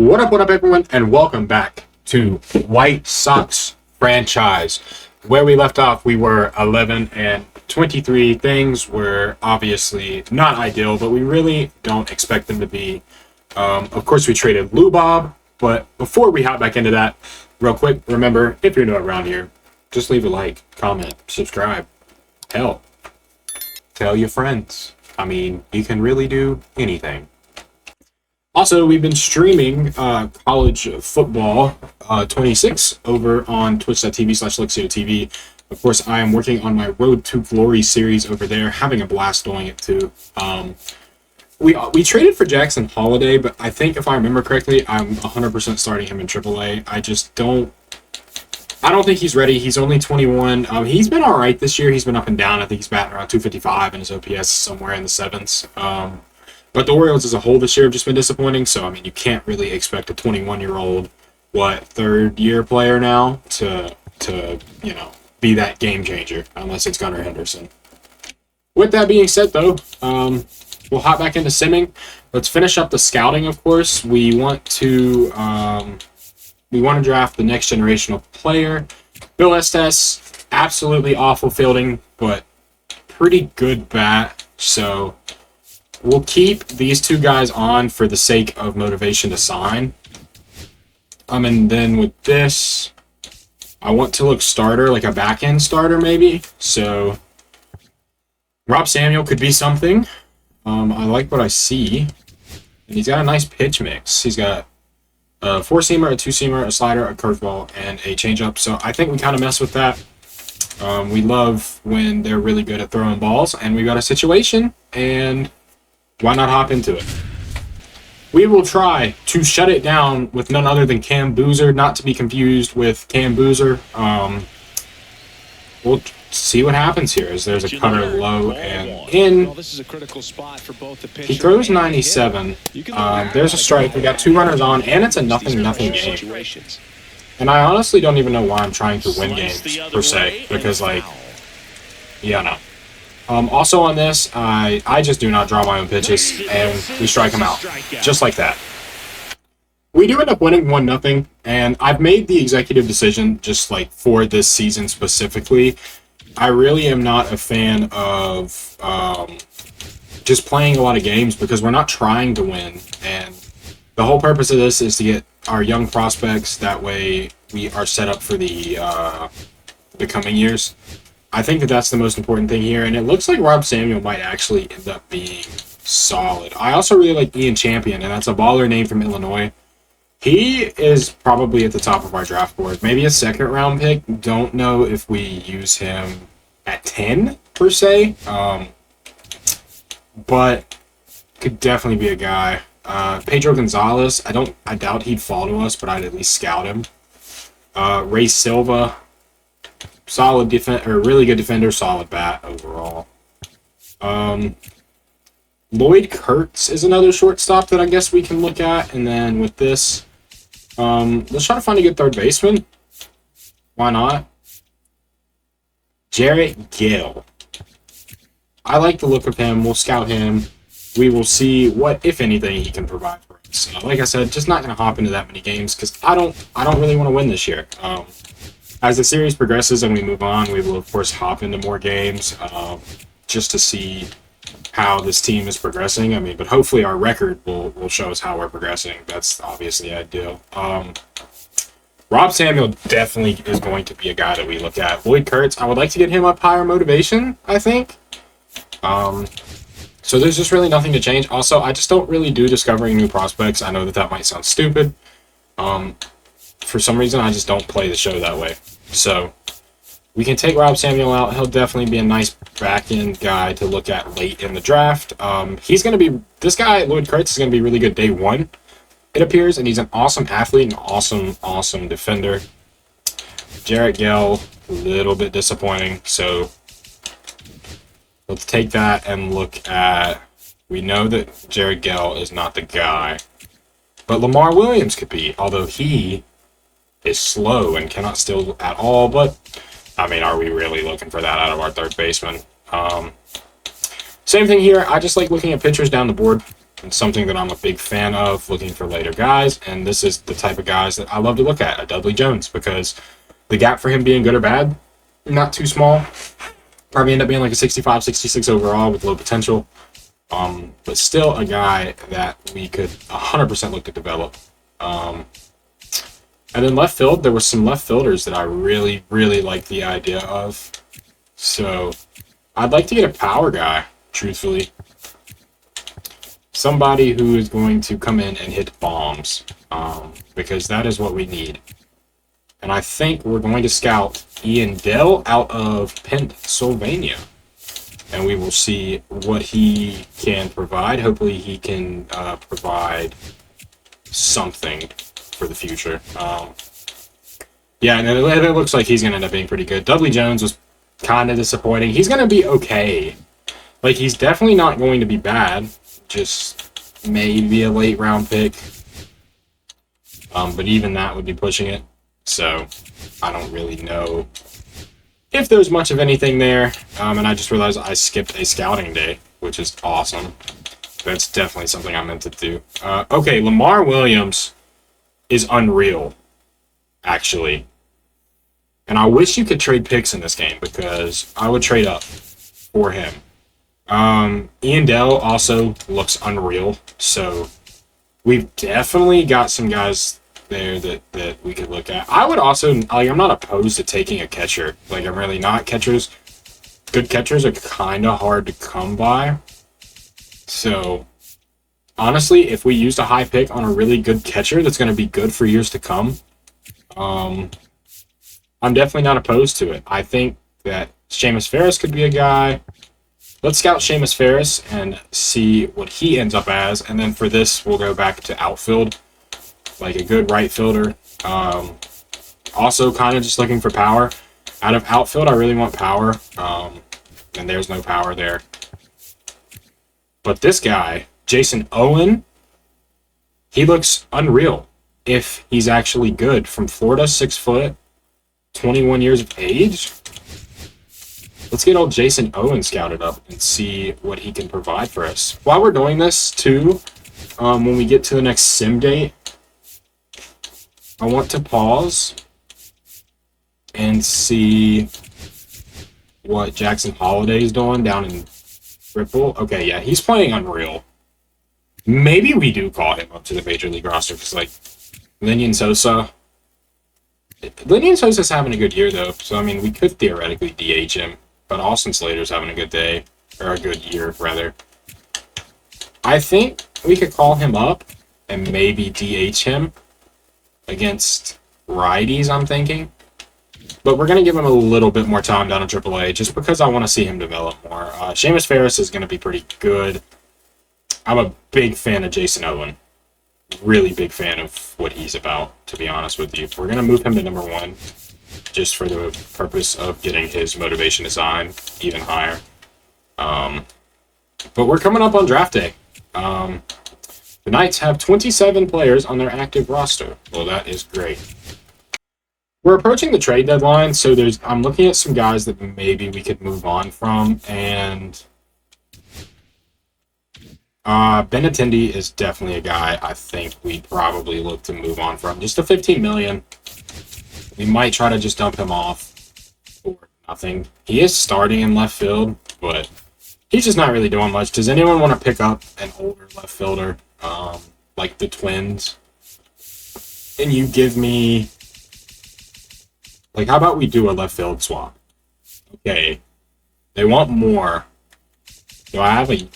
What up, everyone, and welcome back to White Sox Franchise. Where we left off, we were 11 and 23. Things were obviously not ideal, but we really don't expect them to be. Of course, we traded Lou Bob, but before we hop back into that, real quick, remember, if you're new around here, just leave a like, comment, subscribe. Hell, tell your friends. I mean, you can really do anything. Also, we've been streaming college football 26 over on twitch.tv/LuxioTV. Of course, I am working on my Road to Glory series over there, having a blast doing it too. We traded for Jackson Holiday, but I think if I remember correctly, I'm 100% starting him in AAA. I don't think he's ready. He's only 21. He's been all right this year. He's been up and down. I think he's batting around 255 and his OPS somewhere in the sevens. But the Orioles as a whole this year have just been disappointing. So, I mean, you can't really expect a 21-year-old, third-year player now to be that game changer, unless it's Gunnar Henderson. With that being said, though, we'll hop back into simming. Let's finish up the scouting, of course. We want to draft the next generational player. Bill Estes, absolutely awful fielding, but pretty good bat. So we'll keep these two guys on for the sake of motivation to sign. And then with this, I want to look starter, like a back-end starter maybe. So Rob Samuel could be something. I like what I see. And he's got a nice pitch mix. He's got a four-seamer, a two-seamer, a slider, a curveball, and a changeup. So I think we kind of mess with that. We love when they're really good at throwing balls. And we got a situation, and why not hop into it? We will try to shut it down with none other than Cam Boozer, not to be confused with Cam Boozer. We'll see what happens here as there's a cutter low and in. He throws 97. There's a strike. We got two runners on, and it's a nothing game. And I honestly don't even know why I'm trying to win games, per se, because, no. Also on this, I just do not draw my own pitches, and we strike them out, just like that. We do end up winning 1-0, and I've made the executive decision, just for this season specifically. I really am not a fan of just playing a lot of games because we're not trying to win, and the whole purpose of this is to get our young prospects. That way, we are set up for the coming years. I think that that's the most important thing here, and it looks like Rob Samuel might actually end up being solid. I also really like Ian Champion, and that's a baller name from Illinois. He is probably at the top of our draft board. Maybe a second-round pick. Don't know if we use him at 10, per se, but could definitely be a guy. Pedro Gonzalez, I doubt he'd fall to us, but I'd at least scout him. Ray Silva, solid defender, really good defender, solid bat overall. Lloyd Kurtz is another shortstop that I guess we can look at. And then with this, let's try to find a good third baseman. Why not? Jarrett Gill. I like the look of him. We'll scout him. We will see what, if anything, he can provide for us. Like I said, just not going to hop into that many games because I don't really want to win this year. As the series progresses and we move on, we will, of course, hop into more games just to see how this team is progressing. I mean, but hopefully our record will show us how we're progressing. That's obviously ideal. Rob Samuel definitely is going to be a guy that we look at. Lloyd Kurtz, I would like to get him up higher motivation, I think. So there's just really nothing to change. Also, I just don't really do discovering new prospects. I know that might sound stupid. For some reason, I just don't play the show that way. So we can take Rob Samuel out. He'll definitely be a nice back-end guy to look at late in the draft. This guy, Lloyd Kurtz, is going to be really good day one, it appears, and he's an awesome athlete and awesome defender. Jarrett Gill, a little bit disappointing. So let's take that and look at, we know that Jarrett Gill is not the guy, but Lamar Williams could be, although he is slow and cannot steal at all. But I mean, are we really looking for that out of our third baseman? Same thing here. I just like looking at pitchers down the board. It's something that I'm a big fan of, looking for later guys, and this is the type of guys that I love to look at, a Dudley Jones, because the gap for him being good or bad, not too small. Probably end up being like a 65, 66 overall with low potential. But still a guy that we could 100% look to develop. And then left field, there were some left fielders that I really, really like the idea of. So I'd like to get a power guy, truthfully. Somebody who is going to come in and hit bombs, because that is what we need. And I think we're going to scout Ian Dell out of Pennsylvania. And we will see what he can provide. Hopefully he can provide something for the future. Yeah, and it looks like he's going to end up being pretty good. Dudley Jones was kind of disappointing. He's going to be okay. Like, he's definitely not going to be bad. Just maybe a late round pick. But even that would be pushing it. So I don't really know if there's much of anything there. And I just realized I skipped a scouting day, which is awesome. That's definitely something I meant to do. Okay, Lamar Williams is unreal, actually. And I wish you could trade picks in this game, because I would trade up for him. Ian Dell also looks unreal, so we've definitely got some guys there that we could look at. I would also, like, I'm not opposed to taking a catcher. Like, I'm really not. Good catchers are kind of hard to come by. So, honestly, if we used a high pick on a really good catcher that's going to be good for years to come, I'm definitely not opposed to it. I think that Seamus Ferris could be a guy. Let's scout Seamus Ferris and see what he ends up as. And then for this, we'll go back to outfield. Like a good right fielder. Also kind of just looking for power. Out of outfield, I really want power. And there's no power there. But this guy, Jason Owen, he looks unreal if he's actually good. From Florida, 6 foot, 21 years of age. Let's get old Jason Owen scouted up and see what he can provide for us. While we're doing this, too, when we get to the next sim date, I want to pause and see what Jackson Holiday is doing down in Ripple. Okay, yeah, he's playing unreal. Maybe we do call him up to the Major League roster, because, like, Linian Sosa's having a good year, though. So, I mean, we could theoretically DH him. But Austin Slater's having a good day. Or a good year, rather. I think we could call him up and maybe DH him against righties, I'm thinking. But we're going to give him a little bit more time down in AAA just because I want to see him develop more. Seamus Ferris is going to be pretty good. I'm a big fan of Jason Owen. Really big fan of what he's about, to be honest with you. We're going to move him to number 1 just for the purpose of getting his motivation design even higher. But we're coming up on draft day. The Knights have 27 players on their active roster. Well, that is great. We're approaching the trade deadline, so I'm looking at some guys that maybe we could move on from, and Benintendi is definitely a guy I think we'd probably look to move on from. Just a $15 million. We might try to just dump him off for nothing. He is starting in left field, but he's just not really doing much. Does anyone want to pick up an older left fielder, like the Twins? And you give me, like, how about we do a left field swap? Okay, they want more. Do I have a?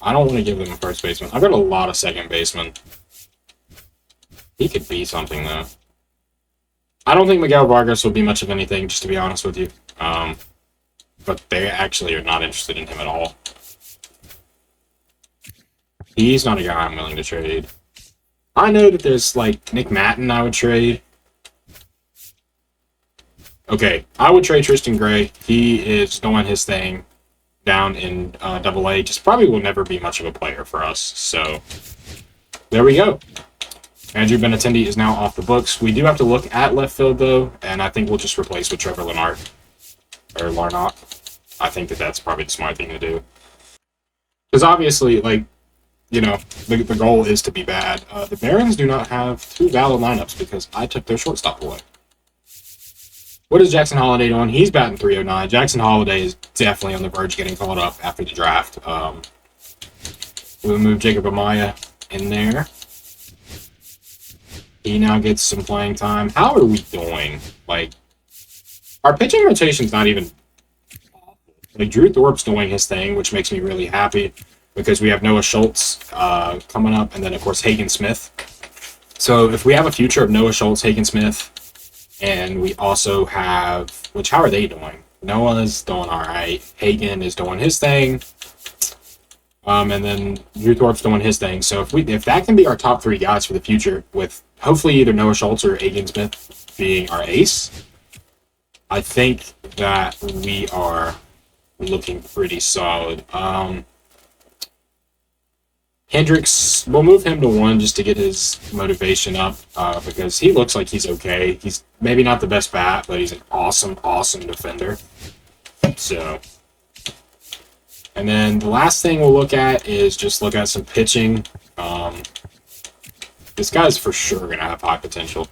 I don't want to give them a first baseman. I've got a lot of second basemen. He could be something, though. I don't think Miguel Vargas will be much of anything, just to be honest with you. But they actually are not interested in him at all. He's not a guy I'm willing to trade. I know that there's, like, Nick Matton I would trade. Okay, I would trade Tristan Gray. He is doing his thing down in AA. Just probably will never be much of a player for us. So, there we go. Andrew Benintendi is now off the books. We do have to look at left field, though, and I think we'll just replace with Trevor Larnach. Or Larnach. I think that's probably the smart thing to do. Because obviously, like, you know, the goal is to be bad. The Barons do not have two valid lineups because I took their shortstop away. What is Jackson Holiday doing? He's batting 309. Jackson Holiday is definitely on the verge of getting called up after the draft. We'll move Jacob Amaya in there. He now gets some playing time. How are we doing? Like, our pitching rotation's not even awful. Like, Drew Thorpe's doing his thing, which makes me really happy because we have Noah Schultz coming up, and then, of course, Hagen Smith. So if we have a future of Noah Schultz, Hagen Smith, and we also have, which, how are they doing? Noah's doing all right. Hagen is doing his thing. And then Drew Thorpe's doing his thing. So if that can be our top three guys for the future, with hopefully either Noah Schultz or Hagen Smith being our ace, I think that we are looking pretty solid. Hendricks, we'll move him to 1 just to get his motivation up because he looks like he's okay. He's maybe not the best bat, but he's an awesome, awesome defender. So, and then the last thing we'll look at is just look at some pitching. This guy's for sure going to have high potential.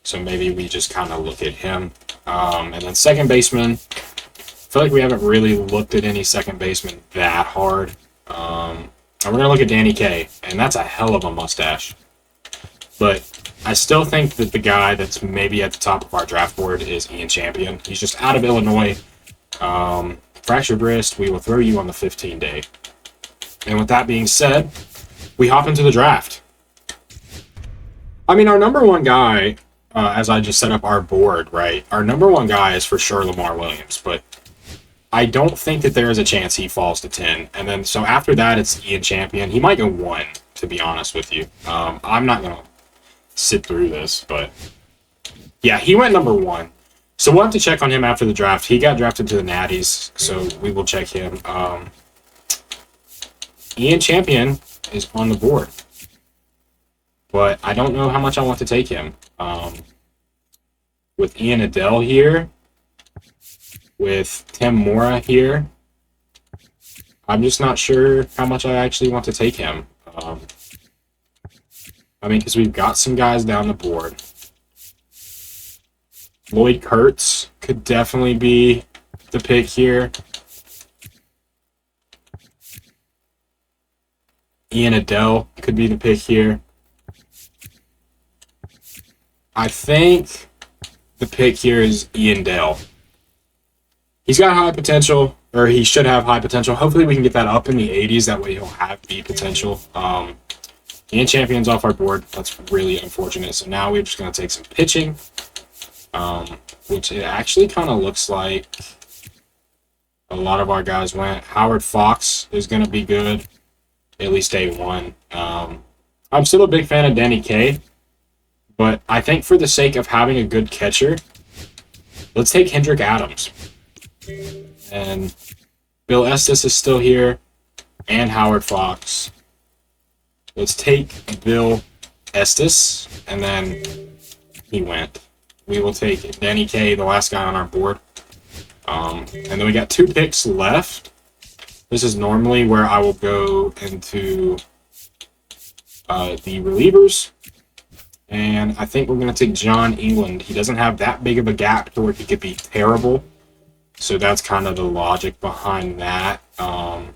So maybe we just kind of look at him. And then second baseman, I feel like we haven't really looked at any second baseman that hard. And we're going to look at Danny Kaye, and that's a hell of a mustache. But I still think that the guy that's maybe at the top of our draft board is Ian Champion. He's just out of Illinois. Fractured wrist, we will throw you on the 15-day. And with that being said, we hop into the draft. I mean, our number one guy, as I just set up our board, right? Our number one guy is for sure Lamar Williams, but I don't think that there is a chance he falls to 10. And then, so after that, it's Ian Champion. He might go 1, to be honest with you. I'm not going to sit through this, but yeah, he went number 1. So we'll have to check on him after the draft. He got drafted to the Natties, so we will check him. Ian Champion is on the board, but I don't know how much I want to take him. With Ian Adele here, with Tim Mora here, I'm just not sure how much I actually want to take him. I mean, because we've got some guys down the board. Lloyd Kurtz could definitely be the pick here. Ian Adele could be the pick here. I think the pick here is Ian Dell. He's got high potential, or he should have high potential. Hopefully we can get that up in the 80s. That way he'll have the potential. Ian Champion's off our board. That's really unfortunate. So now we're just going to take some pitching, which it actually kind of looks like a lot of our guys went. Howard Fox is going to be good, at least day 1. I'm still a big fan of Danny Kaye, but I think for the sake of having a good catcher, let's take Hendrick Adams. And Bill Estes is still here, and Howard Fox. Let's take Bill Estes, and then he went. We will take Danny Kaye, the last guy on our board. And then we got 2 picks left. This is normally where I will go into the relievers. And I think we're going to take John England. He doesn't have that big of a gap to where he could be terrible. So that's kind of the logic behind that. And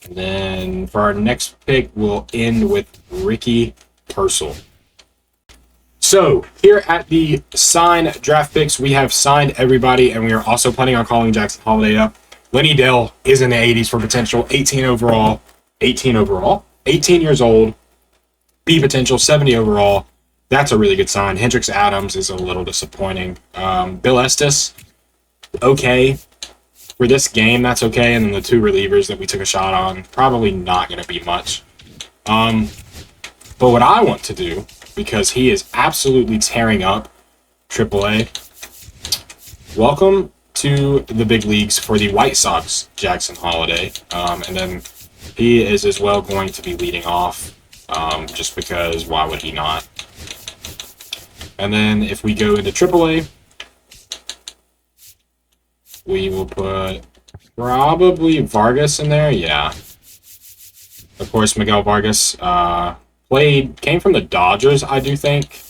then for our next pick, we'll end with Ricky Purcell. So here at the signed draft picks, we have signed everybody, and we are also planning on calling Jackson Holiday up. Lenny Dell is in the 80s for potential, 18 overall, 18 years old, B potential, 70 overall. That's a really good sign. Hendricks Adams is a little disappointing. Bill Estes, okay. For this game, that's okay. And then the 2 relievers that we took a shot on, probably not going to be much. But what I want to do, because he is absolutely tearing up AAA, welcome to the big leagues for the White Sox, Jackson Holiday. And then he is as well going to be leading off, just because why would he not? And then if we go into AAA, we will put Probably Vargas in there, yeah. Of course, Miguel Vargas came from the Dodgers, I do think.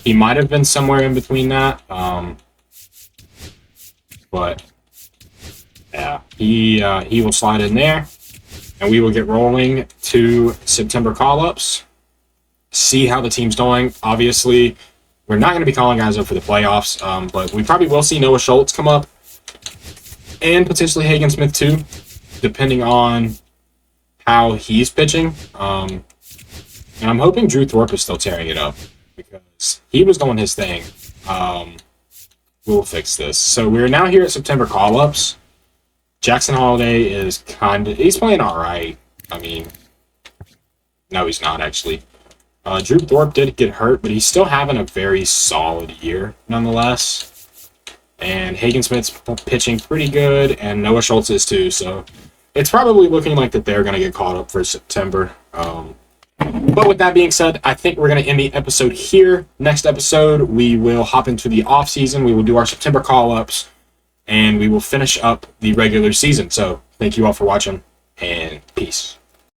He might have been somewhere in between that. But yeah, he will slide in there, and we will get rolling to September call-ups. See how the team's doing. Obviously, we're not going to be calling guys up for the playoffs, but we probably will see Noah Schultz come up, and potentially Hagen Smith too, depending on how he's pitching. And I'm hoping Drew Thorpe is still tearing it up, because he was doing his thing. We'll fix this. So we're now here at September call-ups. Jackson Holiday is he's playing all right. I mean, no, he's not actually. Drew Thorpe did get hurt, but he's still having a very solid year nonetheless. And Hagen Smith's pitching pretty good, and Noah Schultz is too. So it's probably looking like that they're going to get caught up for September. But with that being said, I think we're going to end the episode here. Next episode, we will hop into the off season. We will do our September call-ups, and we will finish up the regular season. So thank you all for watching, and peace.